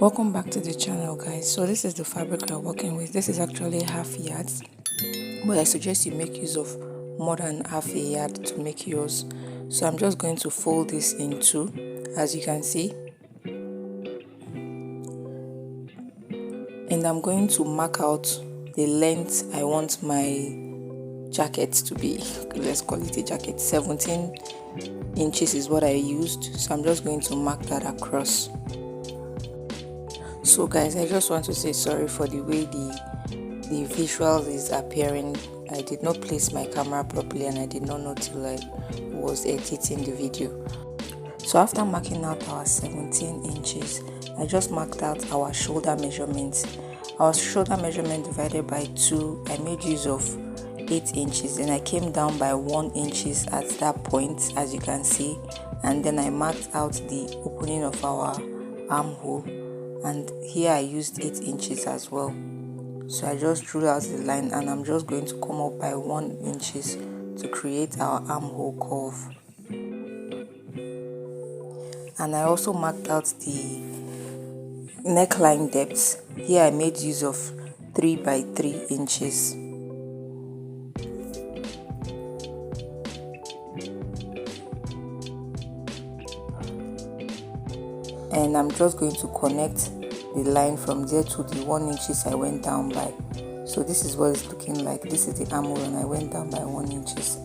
Welcome back to the channel, guys. So this is the fabric we're working with. This is actually half yards, but I suggest you make use of more than half a yard to make yours. So I'm just going to fold this in two, as you can see, and I'm going to mark out the length I want my jacket to be. Let's call it a jacket. 17 inches is what I used, so I'm just going to mark that across. So guys, I just want to say sorry for the way the visual is appearing. I did not place my camera properly and I did not know till I was editing the video. So after marking out our 17 inches, I just marked out our shoulder measurements. Our shoulder measurement divided by 2, I made use of 8 inches, and I came down by 1 inches at that point, as you can see, and then I marked out the opening of our armhole, and here I used 8 inches as well. So I just drew out the line, and I'm just going to come up by 1 inches to create our armhole curve. And I also marked out the neckline depth. Here I made use of 3 by 3 inches. And I'm just going to connect the line from there to the 1 inches I went down by. So this is what it's looking like. This is the armhole and I went down by 1 inches.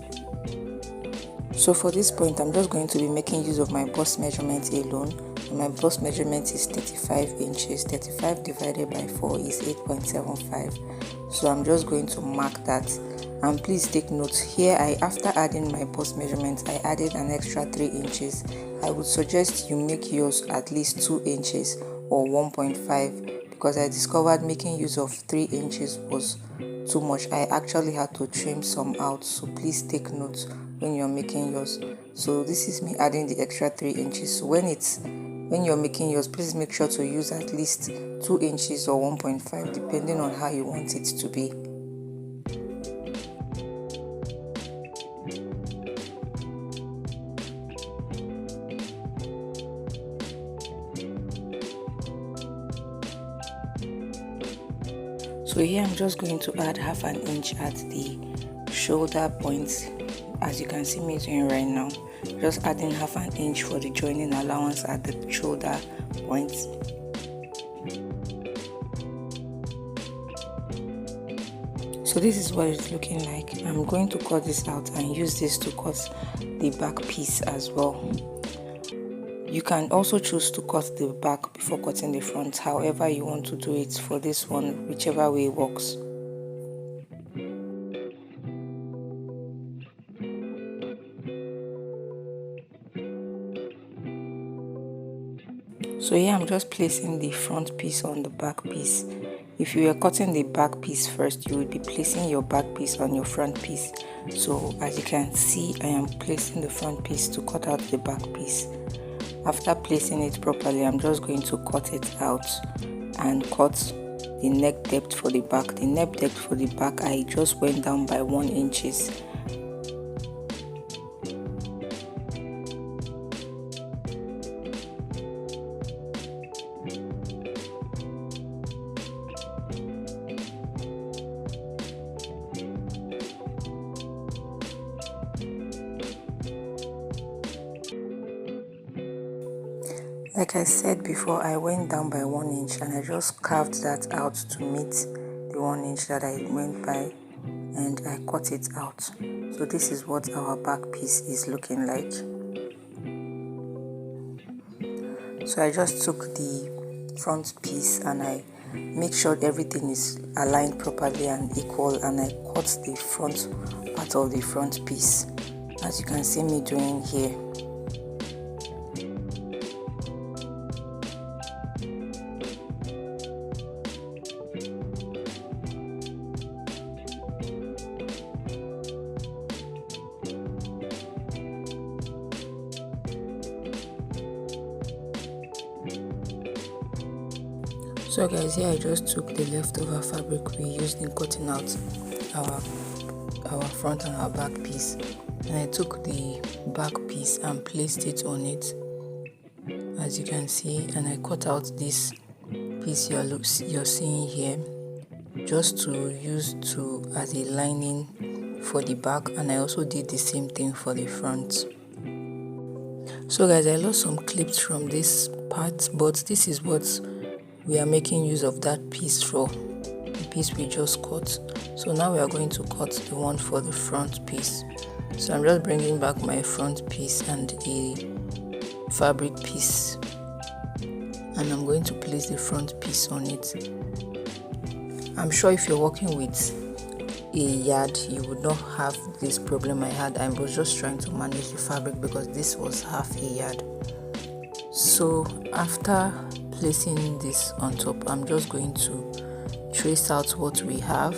So for this point, I'm just going to be making use of my bust measurement alone. And my bust measurement is 35 inches. 35 divided by 4 is 8.75. So I'm just going to mark that. And please take note, here after adding my bust measurement, I added an extra 3 inches. I would suggest you make yours at least 2 inches or 1.5, because I discovered making use of 3 inches was too much. I actually had to trim some out, so please take note when you're making yours. So this is me adding the extra 3 inches. So when you're making yours, please make sure to use at least 2 inches or 1.5, depending on how you want it to be. So here I'm just going to add half an inch at the shoulder points, as you can see me doing right now. Just adding half an inch for the joining allowance at the shoulder points. So this is what it's looking like. I'm going to cut this out and use this to cut the back piece as well. You can also choose to cut the back before cutting the front, however you want to do it for this one, whichever way works. So here I'm just placing the front piece on the back piece. If you were cutting the back piece first, you would be placing your back piece on your front piece. So as you can see, I am placing the front piece to cut out the back piece. After placing it properly, I'm just going to cut it out and cut the neck depth for the back. The neck depth for the back, I just went down by 1 inches. Like I said before, I went down by 1 inch and I just carved that out to meet the 1 inch that I went by, and I cut it out. So this is what our back piece is looking like. So I just took the front piece and I make sure everything is aligned properly and equal, and I cut the front part of the front piece, as you can see me doing here. So guys, here I just took the leftover fabric we used in cutting out our front and our back piece, and I took the back piece and placed it on it, as you can see, and I cut out this piece you're seeing here, just to use as a lining for the back, and I also did the same thing for the front. So guys, I lost some clips from this part, but this is what we are making use of that piece for, the piece we just cut. So now we are going to cut the one for the front piece. So I'm just bringing back my front piece and a fabric piece, and I'm going to place the front piece on it. I'm sure if you're working with a yard, you would not have this problem I had. I was just trying to manage the fabric because this was half a yard. So after placing this on top, I'm just going to trace out what we have.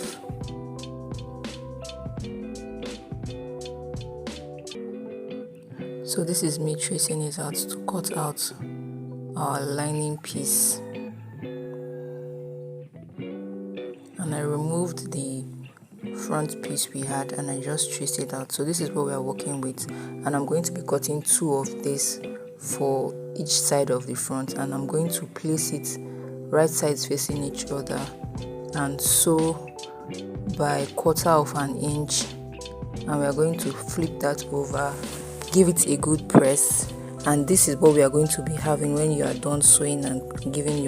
So this is me tracing it out to cut out our lining piece, and I removed the front piece we had and I just traced it out. So this is what we are working with, and I'm going to be cutting 2 of this for each side of the front, and I'm going to place it right sides facing each other and sew by 1/4 of an inch, and we are going to flip that over, give it a good press, and this is what we are going to be having when you are done sewing and giving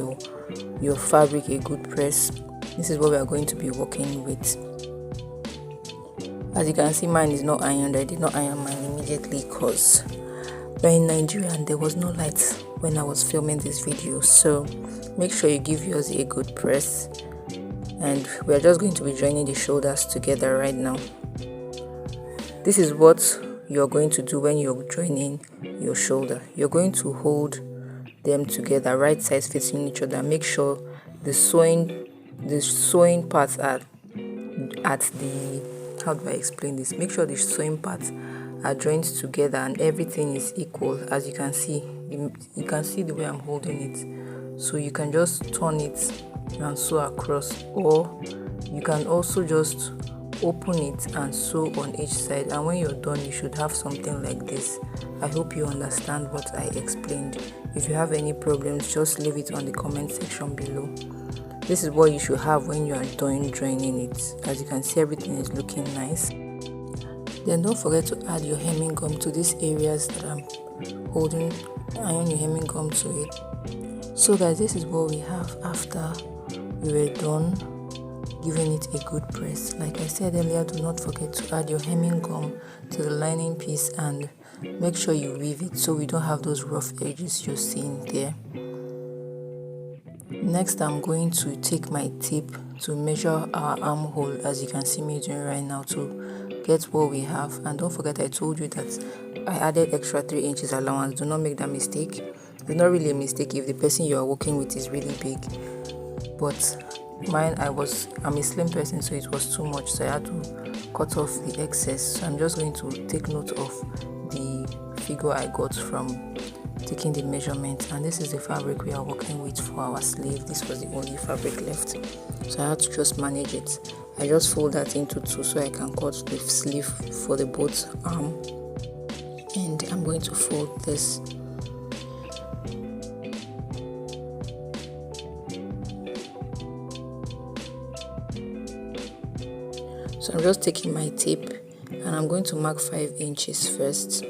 your fabric a good press. This is what we are going to be working with. As you can see, mine is not ironed. I did not iron mine immediately because we're in Nigeria and there was no light when I was filming this video. So make sure you give yours a good press, and we are just going to be joining the shoulders together right now. This is what you're going to do when you're joining your shoulder. You're going to hold them together right sides facing each other. Make sure the sewing parts are at the, how do I explain this? Make sure the sewing parts are joined together and everything is equal. As you can see, you can see the way I'm holding it. So you can just turn it and sew across, or you can also just open it and sew on each side, and when you're done you should have something like this. I hope you understand what I explained. If you have any problems, just leave it on the comment section below. This is what you should have when you are done joining it. As you can see, everything is looking nice. Then don't forget to add your hemming gum to these areas that I'm holding. Iron your hemming gum to it. So guys, this is what we have after we were done giving it a good press. Like I said earlier, do not forget to add your hemming gum to the lining piece and make sure you weave it so we don't have those rough edges you're seeing there. Next, I'm going to take my tape to measure our armhole, as you can see me doing right now, to get what we have. And don't forget, I told you that I added extra 3 inches allowance. Do not make that mistake. It's not really a mistake if the person you are working with is really big, but mine, I'm a slim person, so it was too much, so I had to cut off the excess. So I'm just going to take note of the figure I got from taking the measurement, and this is the fabric we are working with for our sleeve. This was the only fabric left, so I had to just manage it. I just fold that into 2 so I can cut the sleeve for the both arm, and I'm going to fold this. So I'm just taking my tape and I'm going to mark 5 inches first.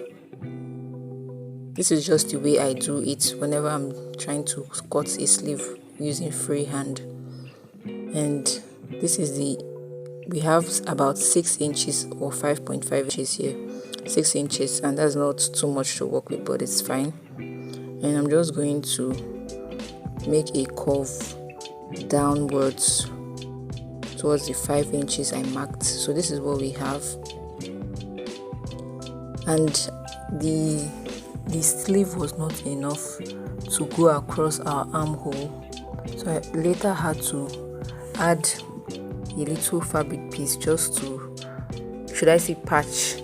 This is just the way I do it whenever I'm trying to cut a sleeve using freehand. And this is we have about 6 inches or 5.5 inches here. 6 inches, and that's not too much to work with, but it's fine. And I'm just going to make a curve downwards towards the 5 inches I marked. So this is what we have. And the sleeve was not enough to go across our armhole, so I later had to add a little fabric piece just to, should I say, patch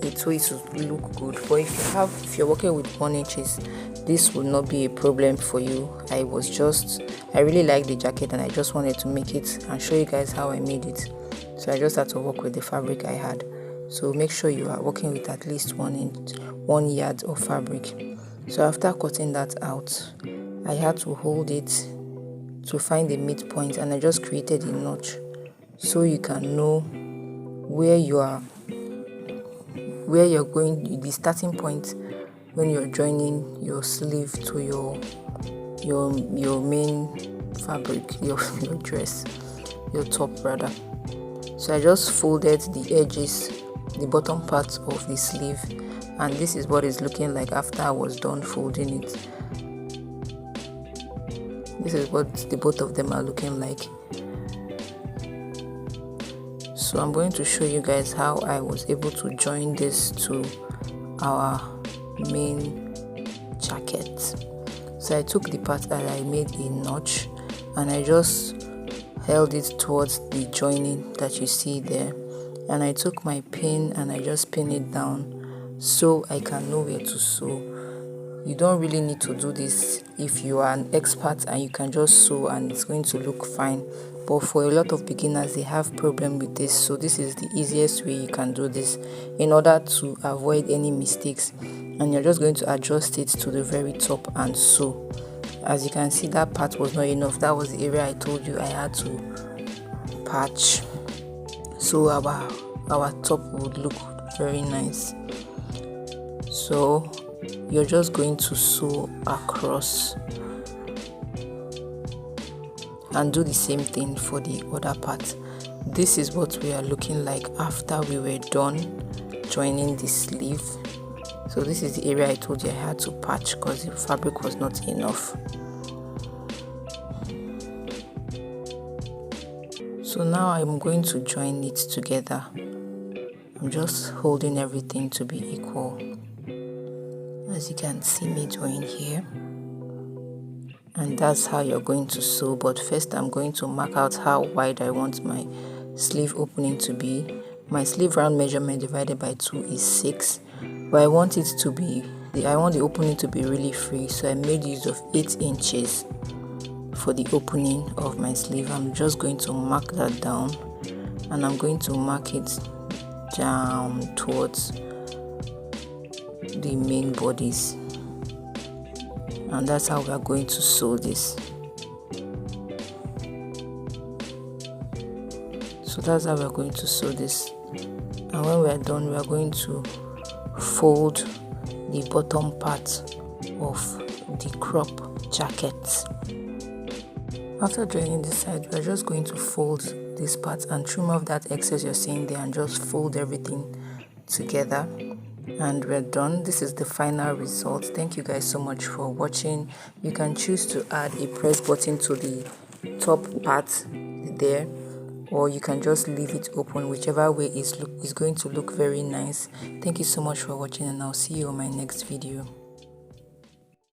it so it will look good. But if you're working with 1 inches, this will not be a problem for you. I really like the jacket and I just wanted to make it and show you guys how I made it. So I just had to work with the fabric I had. So make sure you are working with at least 1 yard of fabric. So after cutting that out, I had to hold it to find the midpoint, and I just created a notch so you can know where you're going, the starting point when you're joining your sleeve to your main fabric, your dress, your top rather. So I just folded the edges, the bottom part of the sleeve, and this is what it's looking like after I was done folding it. This is what the both of them are looking like. So I'm going to show you guys how I was able to join this to our main jacket. So I took the part that I made a notch and I just held it towards the joining that you see there, and I took my pin and I just pin it down so I can know where to sew. You don't really need to do this if you are an expert and you can just sew and it's going to look fine, but for a lot of beginners they have problem with this. So this is the easiest way you can do this in order to avoid any mistakes, and you're just going to adjust it to the very top and sew. As you can see, that part was not enough. That was the area I told you I had to patch so our top would look very nice. So you're just going to sew across and do the same thing for the other part. This is what we are looking like after we were done joining the sleeve. So this is the area I told you I had to patch because the fabric was not enough. So now I'm going to join it together. I'm just holding everything to be equal, as you can see me doing here. And that's how you're going to sew. But first I'm going to mark out how wide I want my sleeve opening to be. My sleeve round measurement divided by 2 is 6, but I want the opening to be really free, so I made use of 8 inches for the opening of my sleeve. I'm just going to mark that down, and I'm going to mark it down towards the main bodies, and that's how we are going to sew this. So that's how we are going to sew this, and when we are done we are going to fold the bottom part of the crop jacket. After joining this side, we are just going to fold this part and trim off that excess you're seeing there and just fold everything together, and we're done. This is the final result. Thank you guys so much for watching. You can choose to add a press button to the top part there, or you can just leave it open. Whichever way is going to look very nice. Thank you so much for watching, and I'll see you on my next video.